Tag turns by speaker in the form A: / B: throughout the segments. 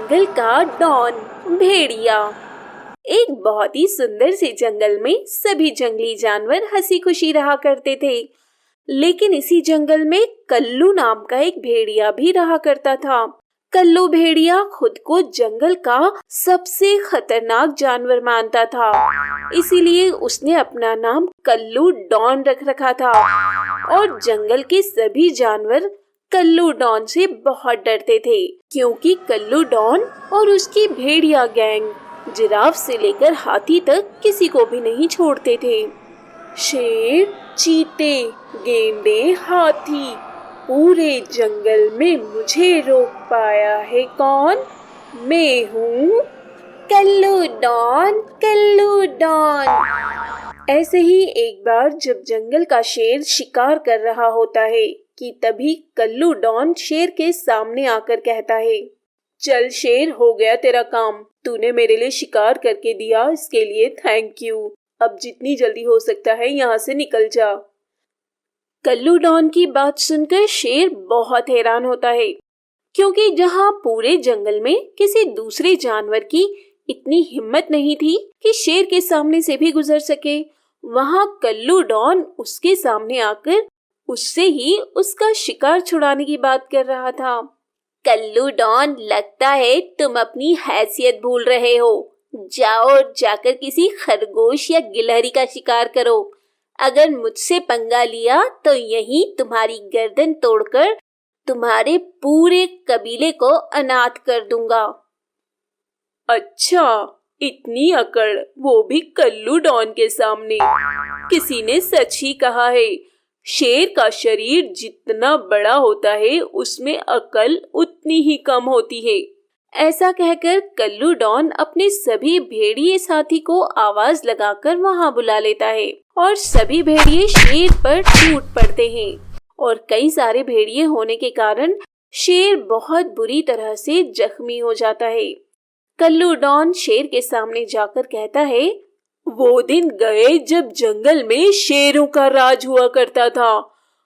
A: जंगल का डॉन, भेड़िया। एक बहुत ही सुंदर से जंगल में सभी जंगली जानवर हंसी खुशी रहा करते थे। लेकिन इसी जंगल में कल्लू नाम का एक भेड़िया भी रहा करता था। कल्लू भेड़िया खुद को जंगल का सबसे खतरनाक जानवर मानता था, इसीलिए उसने अपना नाम कल्लू डॉन रख रखा था। और जंगल के सभी जानवर कल्लू डॉन से बहुत डरते थे, क्योंकि कल्लू डॉन और उसकी भेड़िया गैंग जिराफ से लेकर हाथी तक किसी को भी नहीं छोड़ते थे। शेर, चीते, गेंडे, हाथी, पूरे जंगल में मुझे रोक पाया है कौन? मैं हूँ कल्लू डॉन, कल्लू डॉन। ऐसे ही एक बार जब जंगल का शेर शिकार कर रहा होता है कि तभी कल्लू डॉन शेर के सामने आकर कहता है, चल शेर, हो गया तेरा काम। तूने मेरे लिए शिकार करके दिया, इसके लिए थैंक यू। अब जितनी जल्दी हो सकता है यहाँ से निकल जा। कल्लू डॉन की बात सुनकर शेर बहुत हैरान होता है, क्योंकि जहाँ पूरे जंगल में किसी दूसरे जानवर की इतनी हिम्मत नहीं थी कि शेर के सामने से भी गुजर सके, वहाँ कल्लू डॉन उसके सामने आकर उससे ही उसका शिकार छुड़ाने की बात कर रहा था। कल्लू डॉन, लगता है तुम अपनी हैसियत भूल रहे हो। जाओ और जाकर किसी खरगोश या गिलहरी का शिकार करो। अगर मुझसे पंगा लिया तो यहीं तुम्हारी गर्दन तोड़कर तुम्हारे पूरे कबीले को अनाथ कर दूंगा। अच्छा, इतनी अकड़, वो भी कल्लू डॉन के सामने। किसी ने सच ही कहा है, शेर का शरीर जितना बड़ा होता है उसमें अकल उतनी ही कम होती है। ऐसा कहकर कल्लू डॉन अपने सभी भेड़िए साथी को आवाज लगाकर वहां बुला लेता है और सभी भेड़िए शेर पर टूट पड़ते हैं। और कई सारे भेड़िए होने के कारण शेर बहुत बुरी तरह से जख्मी हो जाता है। कल्लू डॉन शेर के सामने जाकर कहता है, वो दिन गए जब जंगल में शेरों का राज हुआ करता था।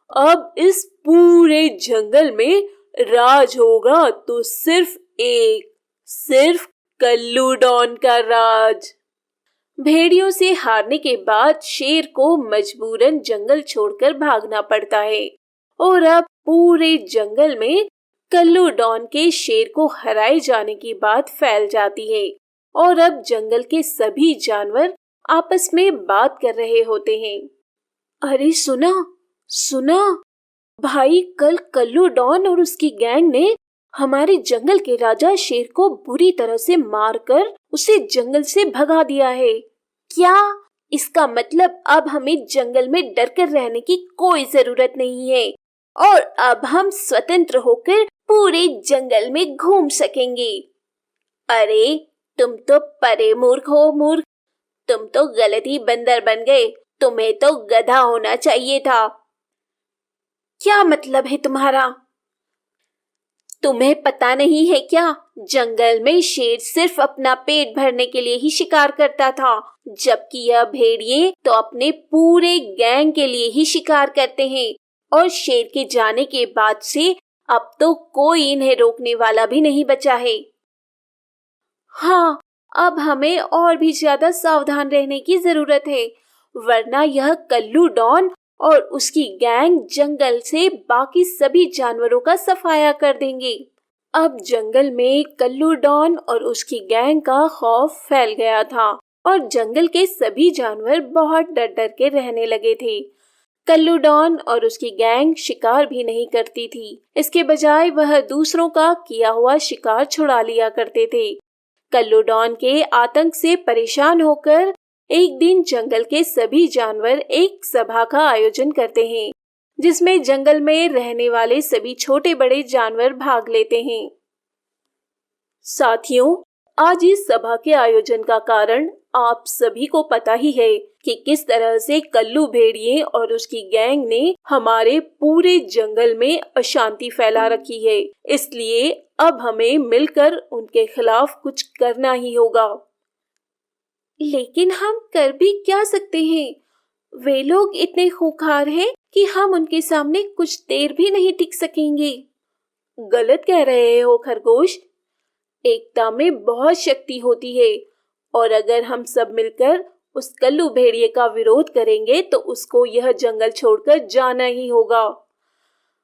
A: अब इस पूरे जंगल में राज होगा तो सिर्फ कल्लू डॉन का राज। भेड़ियों से हारने के बाद शेर को मजबूरन जंगल छोड़कर भागना पड़ता है और अब पूरे जंगल में कल्लू डॉन के शेर को हराए जाने की बात फैल जाती है और अब जंगल के सभी जानवर आपस में बात कर रहे होते हैं। अरे सुना भाई, कल कल्लू डॉन और उसकी गैंग ने हमारे जंगल के राजा शेर को बुरी तरह से मारकर उसे जंगल से भगा दिया है। क्या? इसका मतलब अब हमें जंगल में डरकर रहने की कोई जरूरत नहीं है और अब हम स्वतंत्र होकर पूरे जंगल में घूम सकेंगे। अरे तुम तो परे मूर्ख हो मूर्ख, तुम तो गलत ही बंदर बन गए। तुम्हें तो गधा होना चाहिए था। क्या मतलब है तुम्हारा? तुम्हें पता नहीं है क्या? जंगल में शेर सिर्फ अपना पेट भरने के लिए ही शिकार करता था, जबकि यह भेड़िए तो अपने पूरे गैंग के लिए ही शिकार करते हैं। और शेर के जाने के बाद से अब तो कोई इन्हें रोकने वाला भी नहीं बचा है। हाँ, अब हमें और भी ज्यादा सावधान रहने की जरूरत है, वरना यह कल्लू डॉन और उसकी गैंग जंगल से बाकी सभी जानवरों का सफाया कर देंगे। अब जंगल में कल्लू डॉन और उसकी गैंग का खौफ फैल गया था और जंगल के सभी जानवर बहुत डर डर के रहने लगे थे। कल्लू डॉन और उसकी गैंग शिकार भी नहीं करती थी, इसके बजाय वह दूसरों का किया हुआ शिकार छुड़ा लिया करते थे। कल्लू डॉन के आतंक से परेशान होकर एक दिन जंगल के सभी जानवर एक सभा का आयोजन करते हैं, जिसमें जंगल में रहने वाले सभी छोटे बड़े जानवर भाग लेते हैं। साथियों, आज इस सभा के आयोजन का कारण आप सभी को पता ही है कि किस तरह से कल्लू भेड़िए और उसकी गैंग ने हमारे पूरे जंगल में अशांति फैला रखी है। इसलिए अब हमें मिलकर उनके खिलाफ कुछ करना ही होगा। लेकिन हम कर भी क्या सकते हैं? वे लोग इतने खूंखार हैं कि हम उनके सामने कुछ देर भी नहीं टिक सकेंगे। गलत कह रहे हो खरगोश। एकता में बहुत शक्ति होती है और अगर हम सब मिलकर उस कल्लू भेड़िए का विरोध करेंगे तो उसको यह जंगल छोड़कर जाना ही होगा।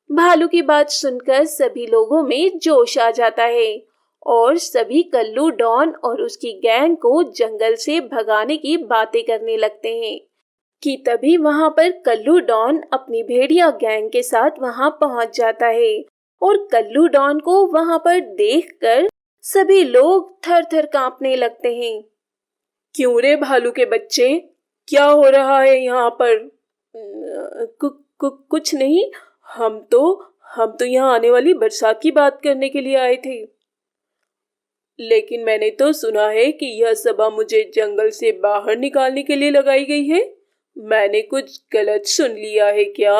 A: भालू की बात सुनकर सभी लोगों में जोश आ जाता है और सभी कल्लू डॉन और उसकी गैंग को जंगल से भगाने की बातें करने लगते हैं कि तभी वहां पर कल्लू डॉन अपनी भेड़िया गैंग के साथ वहां पहुंच जाता है और कल्लू डॉन को वहां पर देखकर सभी लोग थर थर कांपने लगते हैं। क्यों रे भालू के बच्चे, क्या हो रहा है यहाँ पर? कुछ नहीं, हम तो यहाँ आने वाली बरसात की बात करने के लिए आए थे। लेकिन मैंने तो सुना है कि यह सभा मुझे जंगल से बाहर निकालने के लिए लगाई गई है। मैंने कुछ गलत सुन लिया है क्या?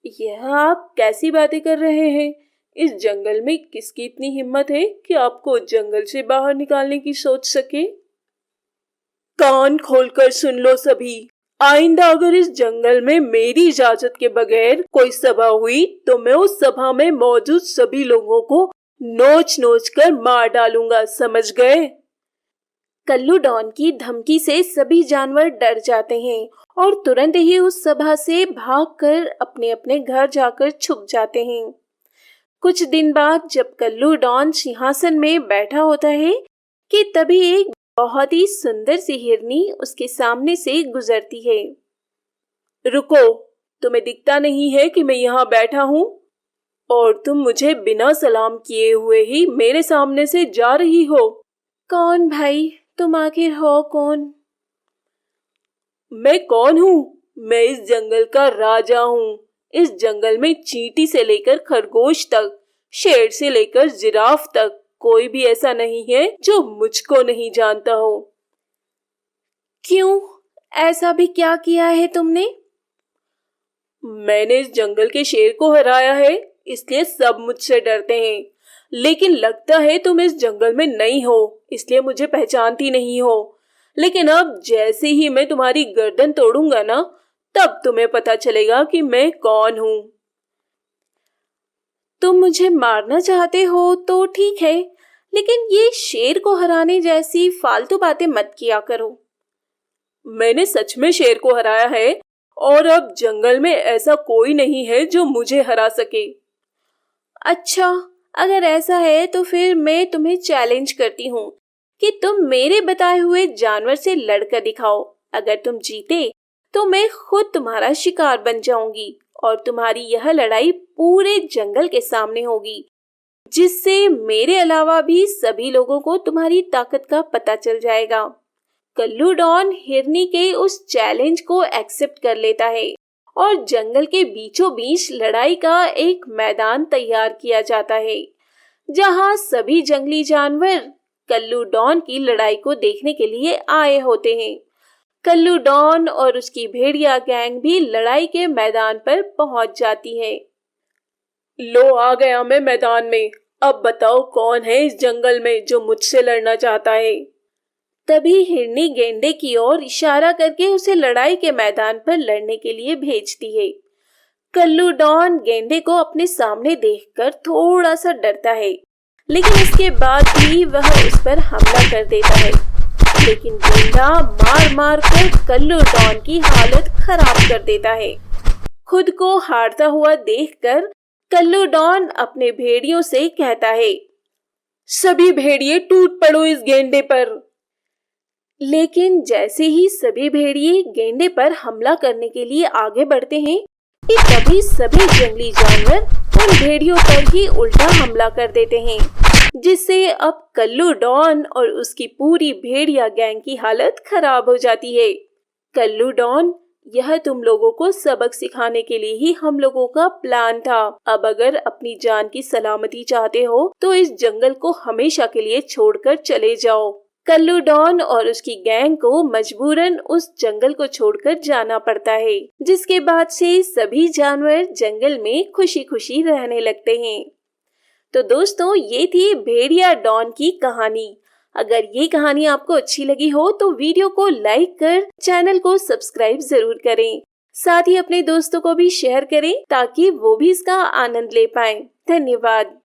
A: यह आप कैसी बातें कर रहे हैं? इस जंगल में किसकी इतनी हिम्मत है कि आपको जंगल से बाहर निकालने की सोच सके? कान खोलकर सुन लो सभी। आइंदा अगर इस जंगल में मेरी इजाजत के बगैर कोई सभा हुई तो मैं उस सभा में मौजूद सभी लोगों को नोच नोच कर मार डालूंगा, समझ गए? कल्लू डॉन की धमकी से सभी जानवर डर जाते हैं और तुरंत ही उस सभा से भागकर अपने अपने घर जाकर छुप जाते हैं। कुछ दिन बाद जब कल्लू डॉन सिंहासन में बैठा होता है कि तभी एक बहुत ही सुंदर सी हिरनी उसके सामने से गुजरती है। रुको, तुम्हें दिखता नहीं है कि मैं यहाँ बैठा हूँ और तुम मुझे बिना सलाम किए हुए ही मेरे सामने से जा रही हो? कौन भाई, तुम आखिर हो कौन? मैं कौन हूँ? मैं इस जंगल का राजा हूँ। इस जंगल में चींटी से लेकर खरगोश तक, शेर से लेकर जिराफ तक कोई भी ऐसा नहीं है जो मुझको नहीं जानता हो। क्यों, ऐसा भी क्या किया है तुमने? मैंने इस जंगल के शेर को हराया है, इसलिए सब मुझसे डरते हैं। लेकिन लगता है तुम इस जंगल में नई हो, इसलिए मुझे पहचानती नहीं हो। लेकिन अब जैसे ही मैं तुम्हारी गर्दन तोड़ूंगा ना, तब तुम्हें पता चलेगा कि मैं कौन हूँ। तुम मुझे मारना चाहते हो तो ठीक है, लेकिन ये शेर को हराने जैसी फालतू बातें मत किया करो। मैंने सच में शेर को हराया है और अब जंगल में ऐसा कोई नहीं है जो मुझे हरा सके। अच्छा, अगर ऐसा है तो फिर मैं तुम्हें चैलेंज करती हूँ कि तुम मेरे बताए हुए जानवर से लड़कर दिखाओ। अगर तुम जीते तो मैं खुद तुम्हारा शिकार बन जाऊंगी और तुम्हारी यह लड़ाई पूरे जंगल के सामने होगी, जिससे मेरे अलावा भी सभी लोगों को तुम्हारी ताकत का पता चल जाएगा। कल्लू डॉन हिरनी के उस चैलेंज को एक्सेप्ट कर लेता है और जंगल के बीचों बीच लड़ाई का एक मैदान तैयार किया जाता है, जहां सभी जंगली जानवर कल्लू डॉन की लड़ाई को देखने के लिए आए होते हैं। कल्लू डॉन और उसकी भेड़िया गैंग भी लड़ाई के मैदान पर पहुंच जाती है। लो, आ गया मैं मैदान में। अब बताओ कौन है इस जंगल में जो मुझसे लड़ना चाहता है? तभी हिरनी गेंडे की ओर इशारा करके उसे लड़ाई के मैदान पर लड़ने के लिए भेजती है। कल्लू डॉन गेंडे को अपने सामने देखकर थोड़ा सा डरता है, लेकिन इसके बाद भी वह उस पर हमला कर देता है। लेकिन गेंडा मार मार कर कल्लू डॉन की हालत खराब कर देता है। खुद को हारता हुआ देखकर कल्लू डॉन अपने भेड़ियों से कहता है, सभी भेड़िए टूट पड़ो इस गेंडे पर। लेकिन जैसे ही सभी भेड़िए गेंडे पर हमला करने के लिए आगे बढ़ते हैं कि तभी सभी जंगली जानवर उन भेड़ियों पर ही उल्टा हमला कर देते हैं, जिससे अब कल्लू डॉन और उसकी पूरी भेड़िया गैंग की हालत खराब हो जाती है। कल्लू डॉन, यह तुम लोगों को सबक सिखाने के लिए ही हम लोगों का प्लान था। अब अगर अपनी जान की सलामती चाहते हो तो इस जंगल को हमेशा के लिए छोड़कर चले जाओ। कल्लू डॉन और उसकी गैंग को मजबूरन उस जंगल को छोड़कर जाना पड़ता है, जिसके बाद से सभी जानवर जंगल में खुशी खुशी रहने लगते हैं। तो दोस्तों, ये थी भेड़िया डॉन की कहानी। अगर ये कहानी आपको अच्छी लगी हो तो वीडियो को लाइक कर चैनल को सब्सक्राइब जरूर करें। साथ ही अपने दोस्तों को भी शेयर करें ताकि वो भी इसका आनंद ले पाएं। धन्यवाद।